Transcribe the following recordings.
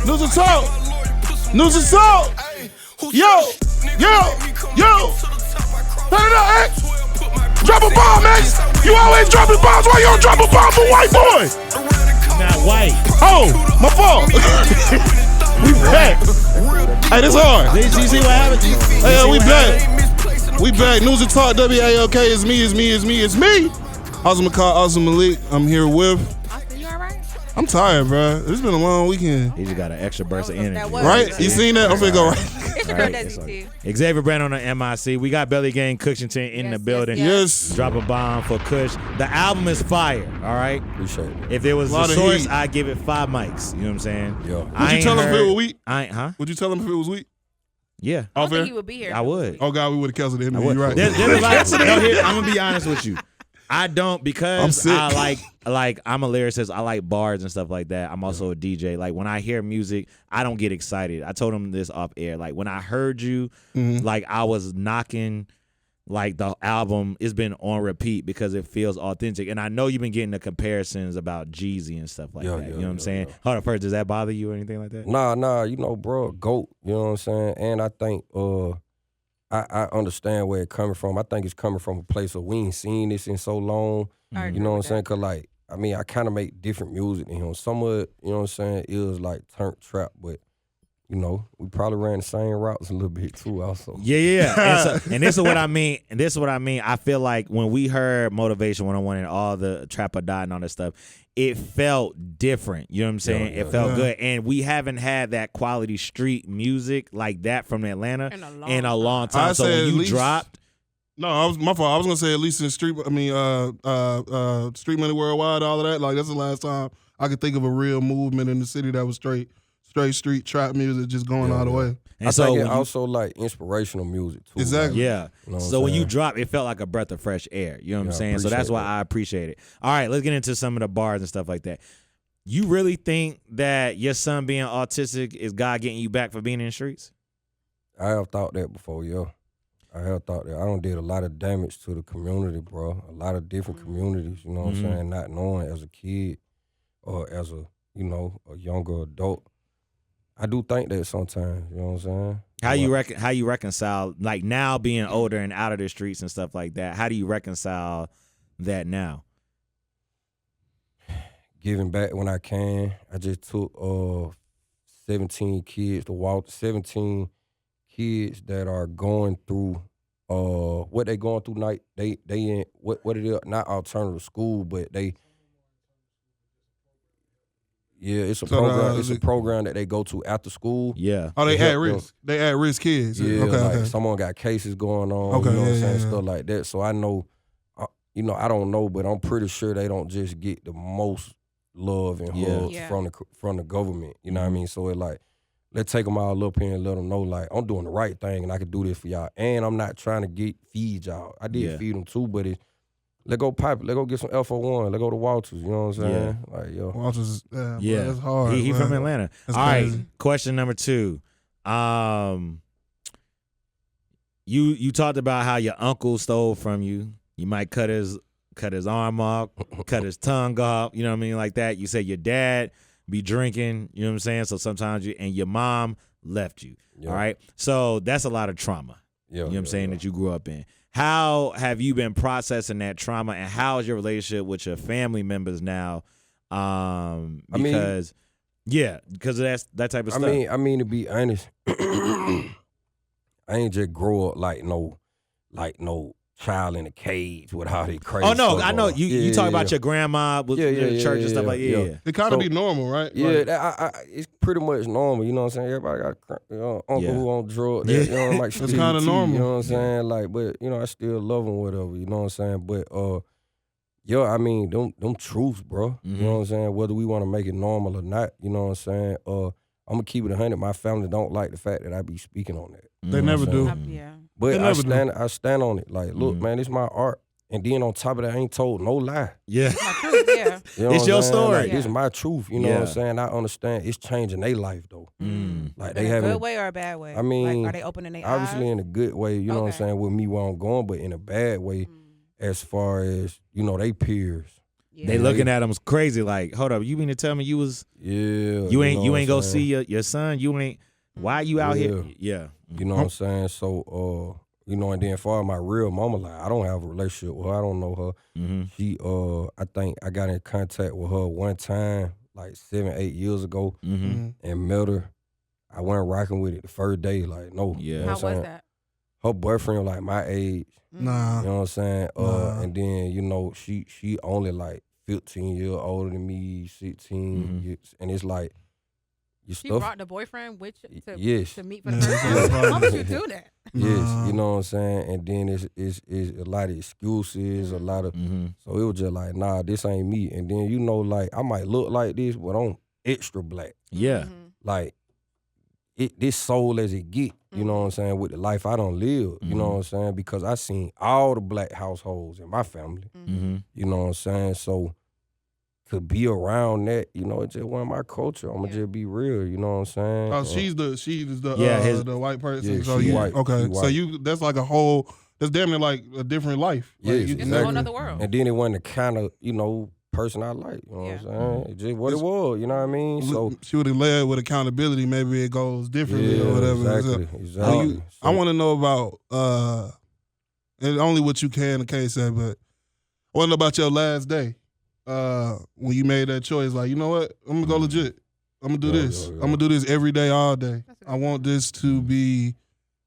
News and talk. News and talk. Yo. Turn it up, X. Drop a bomb, X. You always dropping bombs. Why you don't drop a bomb for white boy? Not white. Oh, my fault. We back. Hey, this hard. Did you see what happened? Hey, we back. We back. News and talk. WALK. It's me. Awesome McCall, Awesome Malik. I'm here with. Austin, you all right? I'm tired, bro. It's been a long weekend. He just got an extra burst of energy. Right? You seen that? I'm finna go right. It's your girl, Desi, too. Xavier Brand on the MIC. We got Belly Gang Kushington in the building. Yes. Drop a bomb for Kush. The album is fire, all right? Appreciate it. If it was the source, I'd give it 5 mics. You know what I'm saying? Yo. Would you tell him if it was weak? Would you tell him if it was weak? Yeah. I don't think he would be here. I would. Oh, God, we would have canceled it. You're right. There's a lot. I'm going to be honest with you. I don't, because I like I'm a lyricist. I like bars and stuff like that. I'm also a DJ. Like, when I hear music, I don't get excited. I told him this off air. Like, when I heard you, like, I was knocking, like, the album. It's been on repeat because it feels authentic. And I know you've been getting the comparisons about Jeezy and stuff like that. You know what I'm saying? Hold on, first, does that bother you or anything like that? Nah, you know, bro, GOAT. You know what I'm saying? And I think I understand where it's coming from. I think it's coming from a place of we ain't seen this in so long. You know what I'm saying? Because, like, I mean, I kind of make different music than him. Some of it, you know what I'm saying, is like turnt trap, but, you know, we probably ran the same routes a little bit too also. Yeah. And this is what I mean. I feel like when we heard Motivation 101 and all the Trap or Die and all that stuff, it felt different. You know what I'm saying? It felt good. And we haven't had that quality street music like that from Atlanta in a long time. So when you dropped. No, my fault. I was gonna say at least in Street Money Worldwide, all of that. Like, that's the last time I could think of a real movement in the city that was straight street trap music just going all the way. And I so think it also like inspirational music too. Exactly. Yeah. You know so when you drop, it felt like a breath of fresh air. You know what I'm saying? So that's why I appreciate it. All right, let's get into some of the bars and stuff like that. You really think that your son being autistic is God getting you back for being in the streets? I have thought that before, yo. I have thought that. I done did a lot of damage to the community, bro. A lot of different communities, you know what I'm saying? Not knowing as a kid or as a, you know, a younger adult. I do think that sometimes, you know what I'm saying? How you reconcile, like, now being older and out of the streets and stuff like that? How do you reconcile that now? Giving back when I can. I just took 17 kids to walk. 17 kids that are going through what they going through night. They in what it is, not alternative school, but they. Yeah, it's a program. It's a program that they go to after school. Yeah. Oh, they at risk. They at risk kids. Yeah, okay. Someone got cases going on. Okay, you know what I'm saying, stuff like that. So I know, you know, I don't know, but I'm pretty sure they don't just get the most love and hugs from the government. You know what I mean? So it like, let's take them all up here and let them know, like, I'm doing the right thing and I can do this for y'all. And I'm not trying to feed y'all. I did feed them too, but let's go pipe it. Let's go get some F01. Let's go to Walters. You know what I'm saying? Yeah. Like, yo. Walters, bro, that's hard. He from Atlanta. That's all crazy. right, question number 2. You talked about how your uncle stole from you. You might cut his arm off, cut his tongue off, you know what I mean, like that. You said your dad be drinking, you know what I'm saying? So sometimes and your mom left you, all right? So that's a lot of trauma, you know what I'm saying, that you grew up in. How have you been processing that trauma, and how is your relationship with your family members now? Because of that type of stuff. I mean, to be honest, I ain't just grow up like no child in a cage with all these crazy. Oh no, stuff I know on. you talk about your grandma with the church and stuff like that. It kind of be normal, right? Yeah, it's pretty much normal. You know what I'm saying? Everybody got uncle who on drugs. You know, like it's kind of normal. You know what I'm saying? Like, but you know, I still love them, whatever. You know what I'm saying? But I mean, them truths, bro. You know what I'm saying? Whether we want to make it normal or not, you know what I'm saying? I'm gonna keep it 100. My family don't like the fact that I be speaking on that. They never do. But I stand on it. Like, look, man, it's my art. And then on top of that, I ain't told no lie. Yeah. You know it's your story. Like, this is my truth. You know what I'm saying? I understand it's changing their life, though. Like, they in a good way or a bad way? I mean, like, are they opening their eyes? Obviously in a good way, you know what I'm saying, with me where I'm going, but in a bad way as far as, you know, they peers. Yeah. They looking at him crazy like, hold up, you mean to tell me you was you ain't go see your son? You ain't why you out here? Yeah. You know what I'm saying? So you know, and then far as my real mama, like I don't have a relationship with her. I don't know her. Mm-hmm. She I think I got in contact with her one time, like 7-8 years ago, and met her. I went rocking with it the first day, like no. Yeah. You know How what I'm saying? was that? Her boyfriend like my age. Nah. You know what I'm saying? Nah. And then, you know, she only like 15 years older than me, 16 years, and it's like you She stuff. brought the boyfriend with you Yes. to meet for the Yeah, first that's time. right. Why would you do that? Yes, you know what I'm saying? And then it's a lot of excuses, a lot of so it was just like, nah, this ain't me. And then, you know, like I might look like this, but I'm extra black. Yeah. Like this soul as it get, you know what I'm saying, with the life I don't live, you know what I'm saying? Because I seen all the black households in my family. You know what I'm saying? So to be around that, you know, it's just one of my culture. I'm gonna just be real, you know what I'm saying? Oh, she's the white person. Yeah, so she you white. okay? She So white. that's like that's damn near like a different life. Like, Yes, you It's a whole nother world. And then it wasn't the kind of, you know, person I like, you know what I'm saying? It's just what it was, you know what I mean? So she would have led with accountability. Maybe it goes differently or whatever. Exactly. I want to know about and only what you can in case that, but I want to know about your last day when you made that choice. Like, you know what? I'm gonna go legit. I'm gonna do this. I'm gonna do this every day, all day. I want this to be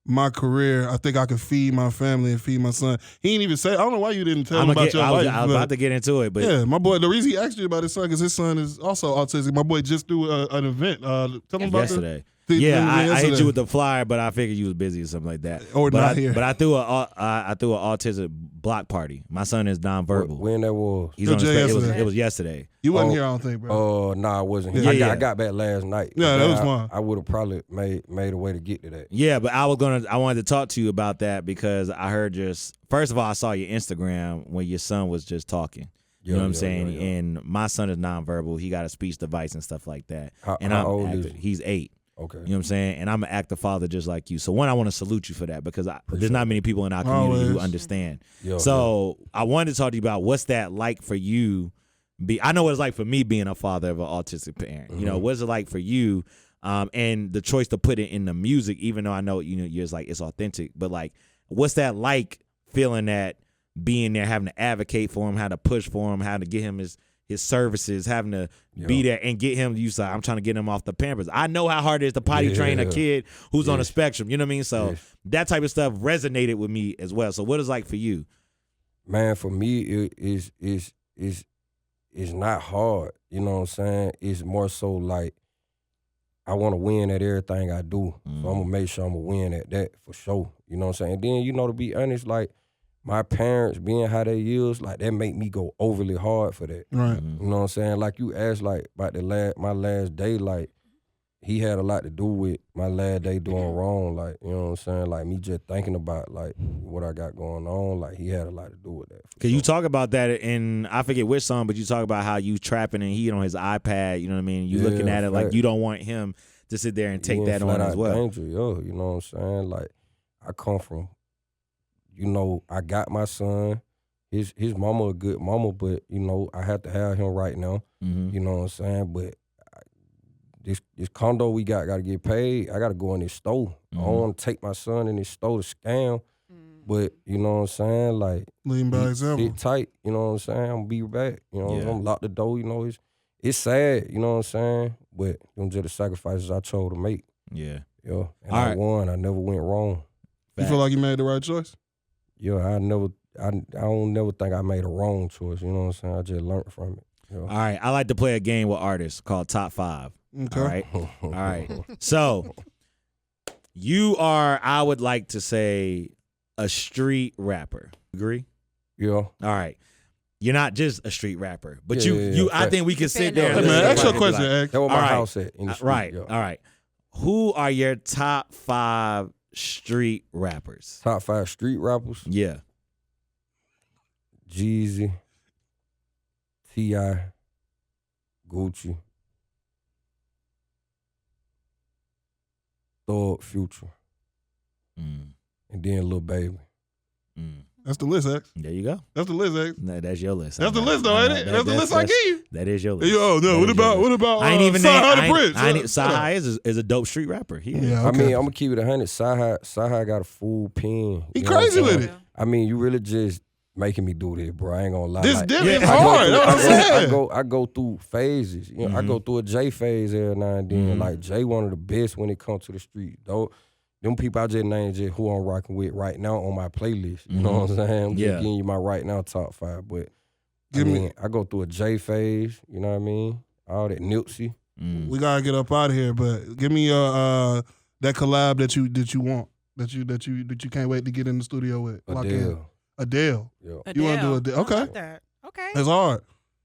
my career. I think I can feed my family and feed my son. He didn't even say. I don't know why you didn't tell him about your life. I was about to get into it, but yeah, my boy. The reason he asked you about his son because his son is also autistic. My boy just threw an event. Tell him about yesterday. Yeah, I hit you with the flyer, but I figured you was busy or something like that. Or but not I, here. But I threw an autism block party. My son is nonverbal. When that was? He's on it was yesterday. You wasn't here, I don't think, bro. Nah, I wasn't Yeah, here. yeah. I got back last night. Yeah, that was fun. I would have probably made a way to get to that. Yeah, but I wanted to talk to you about that because I heard first of all, I saw your Instagram when your son was just talking. You know what I'm saying? Yeah. And my son is nonverbal. He got a speech device and stuff like that. How old is he? He's 8. Okay. You know what I'm saying? And I'm an active father just like you. So one, I want to salute you for that because there's not many people in our community who understand. I wanted to talk to you about what's that like for you. I know what it's like for me being a father of an autistic parent. You know, what's it like for you? And the choice to put it in the music, even though I know you're just like it's authentic, but like, what's that like feeling that being there, having to advocate for him, how to push for him, how to get him his services, having to be there and get him used to, I'm trying to get him off the Pampers. I know how hard it is to potty train a kid who's on the spectrum. You know what I mean? So that type of stuff resonated with me as well. So what is it like for you? Man, for me, it's not hard. You know what I'm saying? It's more so like I want to win at everything I do. So I'm going to make sure I'm going to win at that for sure. You know what I'm saying? And then, you know, to be honest, like, my parents being how they is, like that make me go overly hard for that. Right. You know what I'm saying? Like you asked like about my last day, like he had a lot to do with my last day doing wrong. Like, you know what I'm saying? Like me just thinking about like what I got going on, like he had a lot to do with that. Cause you talk about that in, I forget which song, but you talk about how you trapping and he on his iPad, you know what I mean? You looking at it like you don't want him to sit there and take that on as well. Danger, yo, you know what I'm saying? Like I come from, you know, I got my son. His mama a good mama, but, you know, I have to have him right now. You know what I'm saying? But this condo we got to get paid. I got to go in this store. I don't want to take my son in this store to scam. But, you know what I'm saying? Like, lean by example. Sit tight, you know what I'm saying? I'm going to be back. You know, I'm going to lock the door. You know, it's sad, you know what I'm saying? But them just the sacrifices I chose to make. Yeah. And I won. I never went wrong. You feel like you made the right choice? Yeah, I don't never think I made a wrong choice. You know what I'm saying? I just learned from it. All right, I like to play a game with artists called Top 5. Okay. All right. So you are, I would like to say, a street rapper. Agree? Yeah. All right. You're not just a street rapper, but you. I think we can sit there. Hey, man, ask your question. That's what my house at. In the street, right. Yeah. All right. Who are your top 5 street rappers? Top 5 street rappers? Yeah. Jeezy, T.I., Gucci, Thug, Future, and then Lil Baby. That's the list, X. There you go. That's the list, X. No, that's your list. That's the list, though, ain't it? That's the list I give you. That is your list. Yo, no. What about? I ain't even Sci-Hi the Bridge. Sci-Hi is a dope street rapper. Yeah, I okay. mean, I'm gonna keep it 100. Sci-Hi got a full pen. He crazy with it. I mean, you really just making me do this, bro. I ain't gonna lie. This like, is hard. That's what I'm saying. I go through phases. You know, I go through a J phase every now and then. Like Jay, one of the best when it comes to the street. Though, them people I just named just who I'm rocking with right now on my playlist. You know what I'm saying? I'm just giving you my right now top 5. But I go through a J phase. You know what I mean? All that Nipsey. We gotta get up out of here, but give me that collab that you want, that you can't wait to get in the studio with. Adele. Yeah. You want to do Adele? Okay. I like that. Okay. That's hard.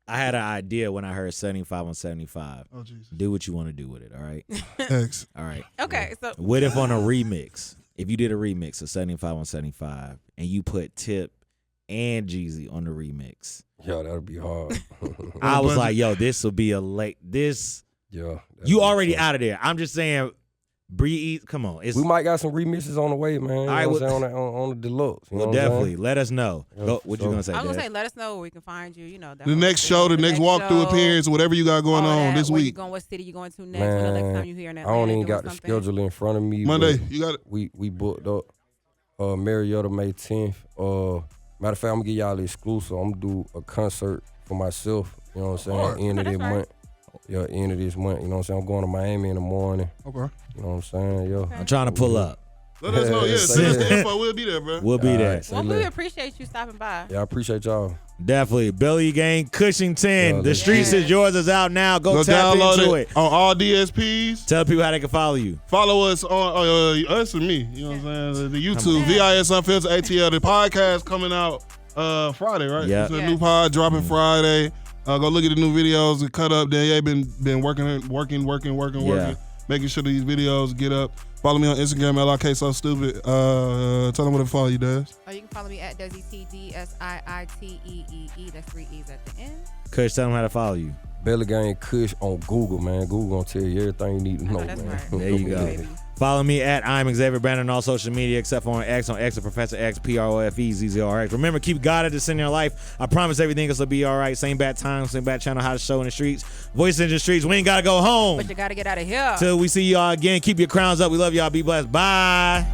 I had an idea when I heard 75 on 75. Oh Jesus. Do what you want to do with it, all right? X. All right. Okay. So What if on a remix, if you did a remix of 75 on 75 and you put Tip and Jeezy on the remix? Yo, that'd be hard. I was like, yo, this will be a late. Yeah. You already out of there. I'm just saying, breathe. Come on. We might got some remixes on the way, man. You know what I'm saying? On the deluxe. You know what I'm definitely. saying? Let us know. Yeah, Go, what you gonna say, I was gonna Dad? say, let us know where we can find you. You know, The next show, the next walkthrough appearance, whatever you got going on this where week. You going? What city you going to next? When the next time you here in I Atlanta? don't even got the schedule in front of me. Monday, you got it. We booked up Marietta May 10th. Matter of fact, I'm gonna give y'all the exclusive. I'm gonna do a concert for myself. You know what I'm saying? End of this month. Yeah, end of this month. You know what I'm saying? I'm going to Miami in the morning. Okay. You know what I'm saying? Yo. I'm trying to pull up. Let us know. Yeah, send us the info. We'll be there, bro. We'll be there. Well, we appreciate you stopping by. Yeah, I appreciate y'all. Definitely. Billy Gang Kushington. Yeah, The Streets is Yours is out now. Go tap download into it on all DSPs. Tell people how they can follow you. Follow us on us and me. You know what I'm saying? The YouTube, VIS Unfiltered ATL. The podcast coming out Friday, right? Yeah. It's a new pod dropping Friday. Go look at the new videos and cut up. They been working, making sure these videos get up. Follow me on Instagram, LRK So Stupid. Tell them where to follow you, Dez. You can follow me at Desi TDSIITEEE. That's 3 E's at the end. Kush, tell them how to follow you. Belly Gang Kush on Google, man. Google gonna tell you everything you need to know, That's man. right. There you go. Baby. Follow me at I'm Xavier Brandon on all social media except for on X at Professor X, PROFEZZRX. Remember, keep God at the center of your life. I promise everything else will be all right. Same bad time, same bad channel, how to show in the streets. Voice in the streets. We ain't got to go home. But you got to get out of here. Till we see y'all again. Keep your crowns up. We love y'all. Be blessed. Bye.